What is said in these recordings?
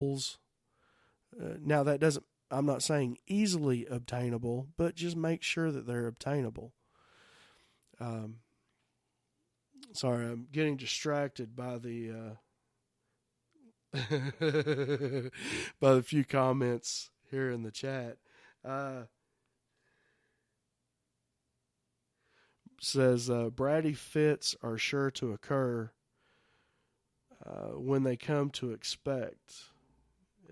Now that doesn't, I'm not saying easily obtainable, but just make sure that they're obtainable. Um, Sorry, I'm getting distracted by the by the few comments here in the chat. Uh, Says bratty fits are sure to occur when they come to expect.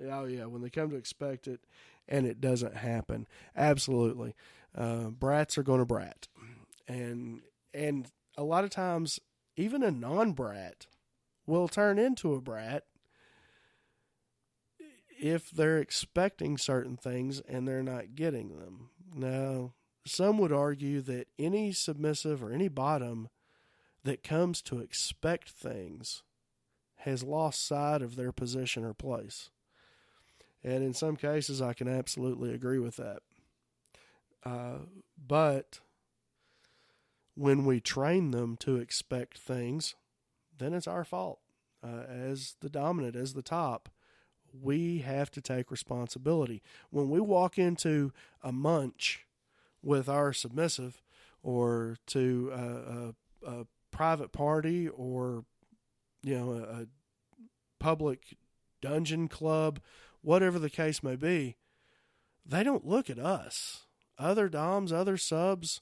Oh yeah, when they come to expect it, and it doesn't happen. Absolutely, brats are going to brat, and a lot of times, even a non-brat will turn into a brat if they're expecting certain things and they're not getting them. Now, some would argue that any submissive or any bottom that comes to expect things has lost sight of their position or place. And in some cases, I can absolutely agree with that. But when we train them to expect things, then it's our fault. As the dominant, as the top, we have to take responsibility. When we walk into a munch with our submissive or to a private party or a public dungeon club, whatever the case may be, they don't look at us. Other doms, other subs,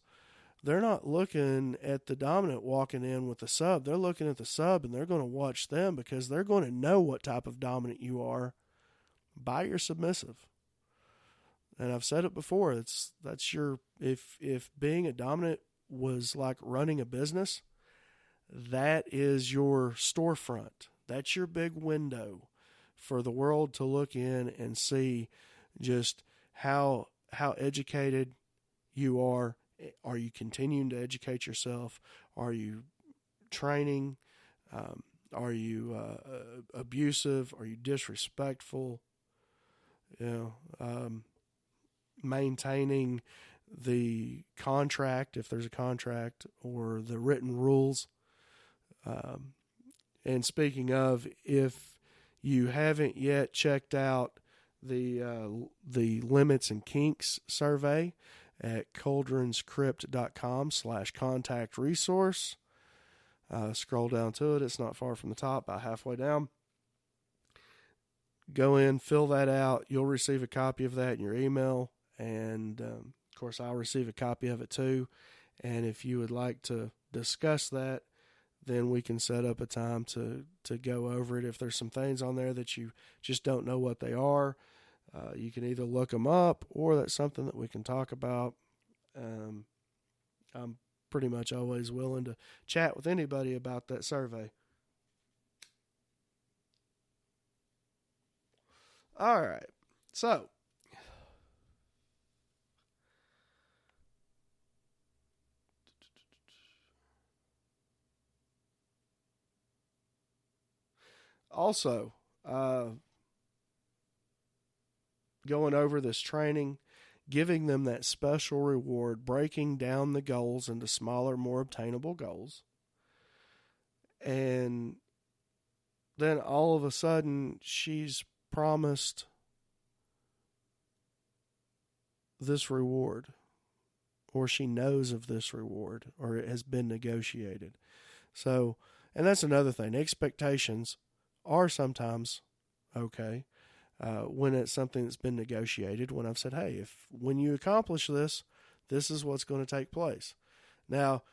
they're not looking at the dominant walking in with the sub. They're looking at the sub and they're going to watch them because they're going to know what type of dominant you are by your submissive. And I've said it before, that's your, if being a dominant was like running a business, that is your storefront. That's your big window for the world to look in and see just how educated you are. Are you continuing to educate yourself? Are you training? Are you abusive? Are you disrespectful? Maintaining the contract, if there's a contract, or the written rules. And speaking of, if you haven't yet checked out the limits and kinks survey at cauldronscrypt.com/contact resource, scroll down to it. It's not far from the top, about halfway down. Go in, fill that out. You'll receive a copy of that in your email. And, of course, I'll receive a copy of it too. And if you would like to discuss that, then we can set up a time to go over it. If there's some things on there that you just don't know what they are, you can either look them up or that's something that we can talk about. I'm pretty much always willing to chat with anybody about that survey. All right. So, also, going over this training, giving them that special reward, breaking down the goals into smaller, more obtainable goals. And then all of a sudden, she's promised this reward, or she knows of this reward, or it has been negotiated. So, and that's another thing. Expectations are sometimes okay when it's something that's been negotiated. When I've said, hey, when you accomplish this, this is what's going to take place. Now,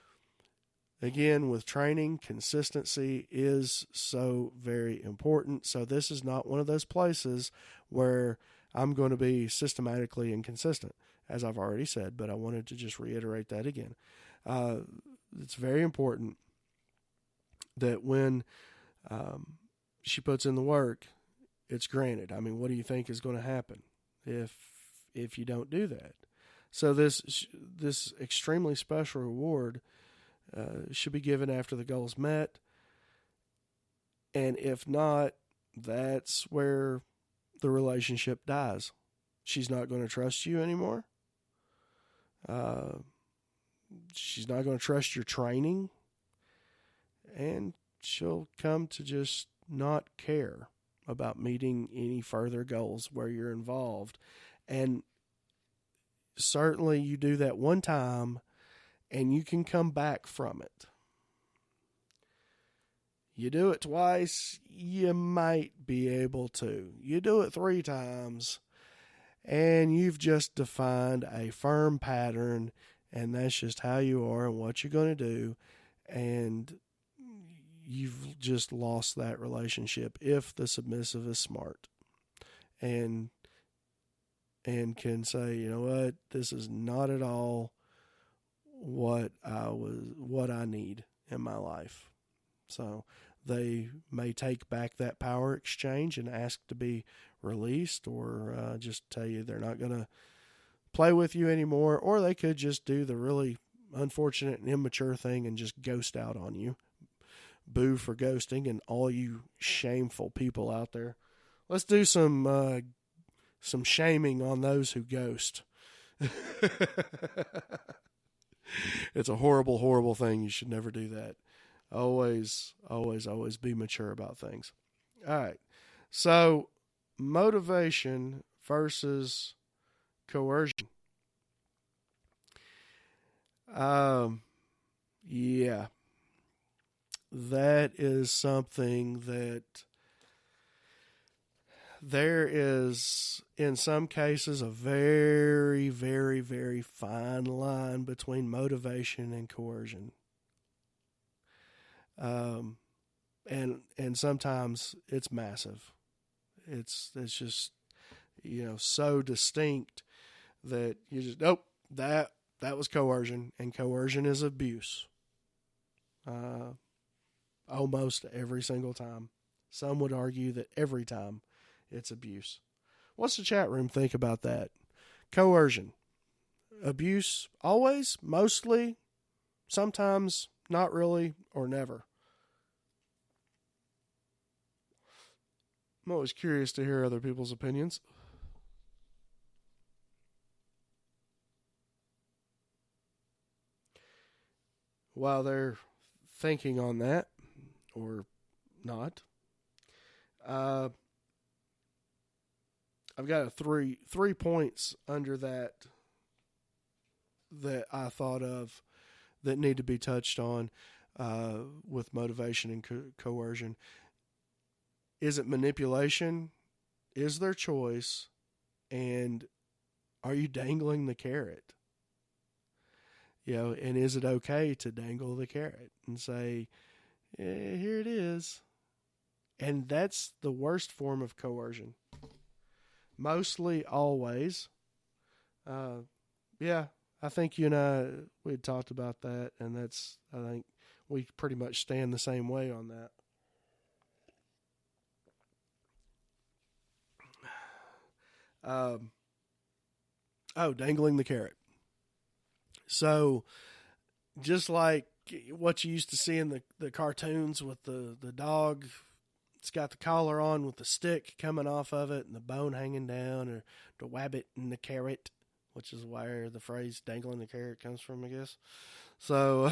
again, with training, consistency is so very important. So this is not one of those places where I'm going to be systematically inconsistent, as I've already said, but I wanted to just reiterate that again. It's very important that when she puts in the work, it's granted. I mean, what do you think is going to happen if you don't do that? So this extremely special reward should be given after the goal's met. And if not, that's where the relationship dies. She's not going to trust you anymore. She's not going to trust your training. And she'll come to just not care about meeting any further goals where you're involved. And certainly you do that one time and you can come back from it. You do it twice, you might be able to. You do it 3 times, and you've just defined a firm pattern, and that's just how you are and what you're going to do, and you've just lost that relationship if the submissive is smart and can say, you know what, this is not at all what I need in my life. So they may take back that power exchange and ask to be released, or just tell you they're not going to play with you anymore, or they could just do the really unfortunate and immature thing and just ghost out on you. Boo for ghosting, and all you shameful people out there. Let's do some shaming on those who ghost. It's a horrible, horrible thing. You should never do that. Always, always, always be mature about things. All right. So, motivation versus coercion. Yeah. That is something that there is, in some cases, a very, very, very fine line between motivation and coercion. And sometimes it's massive. It's just, so distinct that you just, nope, that was coercion, and coercion is abuse. Almost every single time. Some would argue that every time it's abuse. What's the chat room think about that? Coercion. Abuse, always, mostly, sometimes, not really, or never. I'm always curious to hear other people's opinions. While they're thinking on that, or not, I've got three points under that I thought of that need to be touched on with motivation and coercion. Is it manipulation? Is there choice? And are you dangling the carrot? And is it okay to dangle the carrot and say, here it is? And that's the worst form of coercion. Mostly, always. I think you and I, we had talked about that, and I think we pretty much stand the same way on that. Dangling the carrot. So, just like what you used to see in the cartoons with the dog, it's got the collar on with the stick coming off of it and the bone hanging down, or the wabbit and the carrot, which is where the phrase dangling the carrot comes from, I guess. So,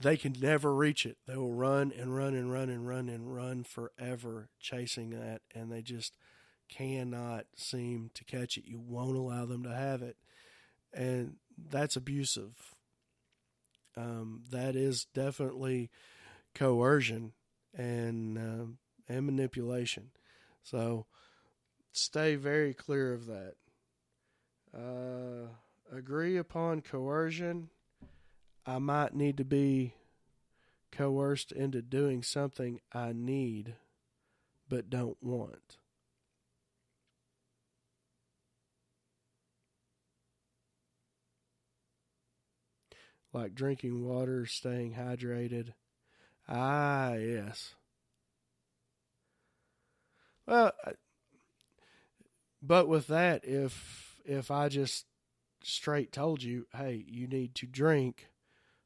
they can never reach it. They will run and run and run and run and run forever chasing that, and they just cannot seem to catch it. You won't allow them to have it. And that's abusive. That is definitely coercion and manipulation. So stay very clear of that. Agree upon coercion. I might need to be coerced into doing something I need but don't want. Like drinking water, staying hydrated. Ah, yes. Well, but with that, if I just straight told you, hey, you need to drink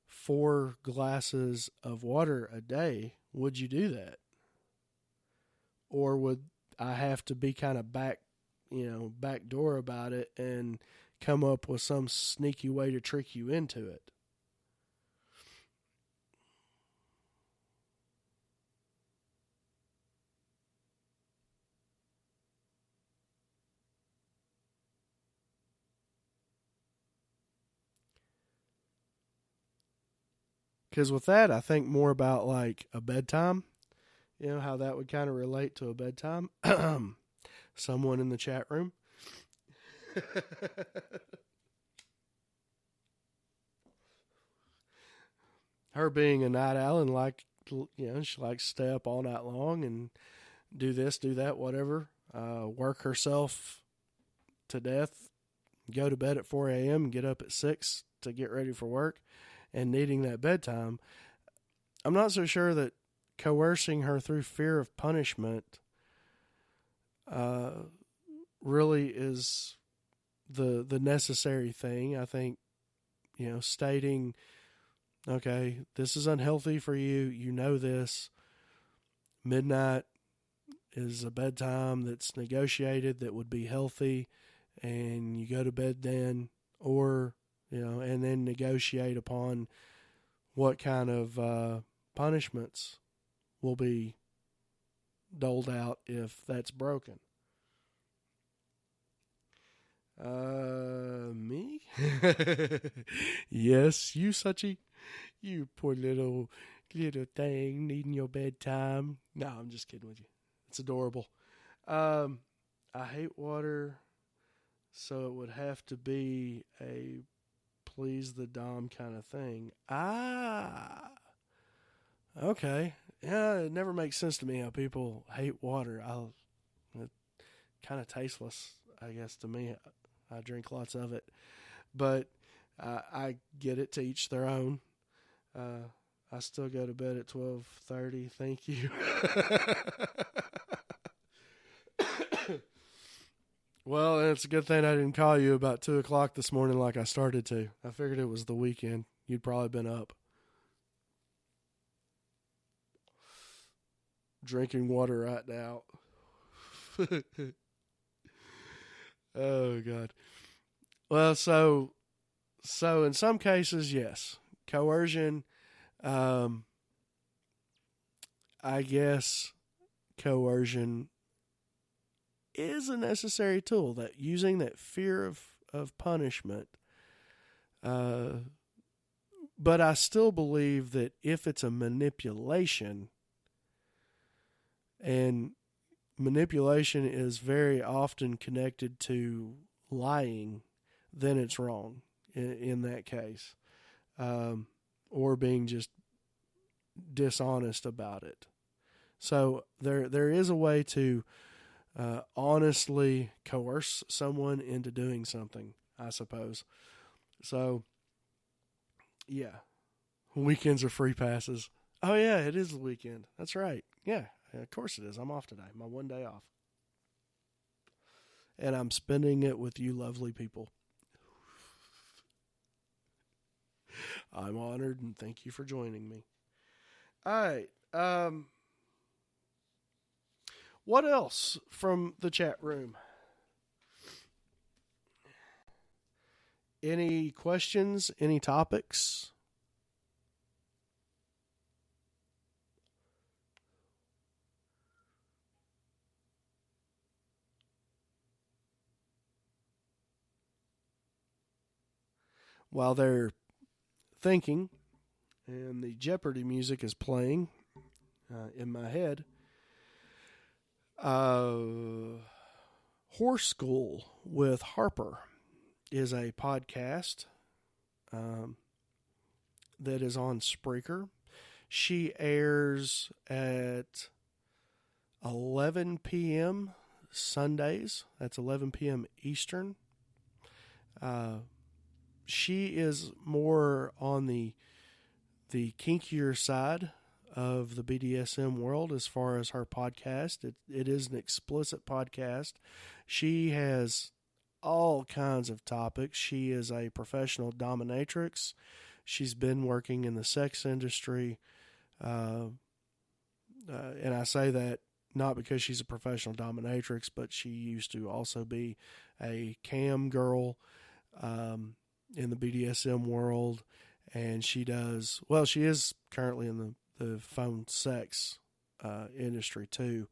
4 glasses of water a day, would you do that? Or would I have to be kind of backdoor about it and come up with some sneaky way to trick you into it? Because with that, I think more about like a bedtime. You know, how that would kind of relate to a bedtime. Someone in the chat room. Her being a night owl and like, she likes to stay up all night long and do this, do that, whatever. Work herself to death, go to bed at 4 a.m. and get up at 6 to get ready for work, and needing that bedtime. I'm not so sure that coercing her through fear of punishment really is the necessary thing. I think, stating, okay, this is unhealthy for you. You know this. Midnight is a bedtime that's negotiated that would be healthy, and you go to bed then, or, and then negotiate upon what kind of punishments will be doled out if that's broken. Me? Yes, you poor little thing needing your bedtime. No, I'm just kidding with you. It's adorable. I hate water, so it would have to be a please the Dom kind of thing. Okay. Yeah, it never makes sense to me how people hate water. It's kind of tasteless, I guess, to me. I drink lots of it. But I get it, to each their own. I still go to bed at 12:30. Thank you. Well, it's a good thing I didn't call you about 2 o'clock this morning like I started to. I figured it was the weekend. You'd probably been up. Drinking water right now. Oh, God. Well, so in some cases, yes. Coercion, I guess coercion is a necessary tool, that using that fear of punishment. But I still believe that if it's a manipulation, and manipulation is very often connected to lying, then it's wrong in that case. Or being just dishonest about it. So there is a way to honestly coerce someone into doing something, I suppose. So, yeah. Weekends are free passes. Oh, yeah, it is the weekend. That's right. Yeah, of course it is. I'm off today. My one day off. And I'm spending it with you lovely people. I'm honored, and thank you for joining me. All right. What else from the chat room? Any questions? Any topics? While they're thinking, and the Jeopardy music is playing in my head, Horse School with Harper is a podcast that is on Spreaker. She airs at 11 p.m. Sundays. That's 11 p.m. Eastern. She is more on the kinkier side of the BDSM world as far as her podcast. It is an explicit podcast. She has all kinds of topics. She is a professional dominatrix. She's been working in the sex industry. And I say that not because she's a professional dominatrix, but she used to also be a cam girl in the BDSM world. And she is currently in the phone sex industry too.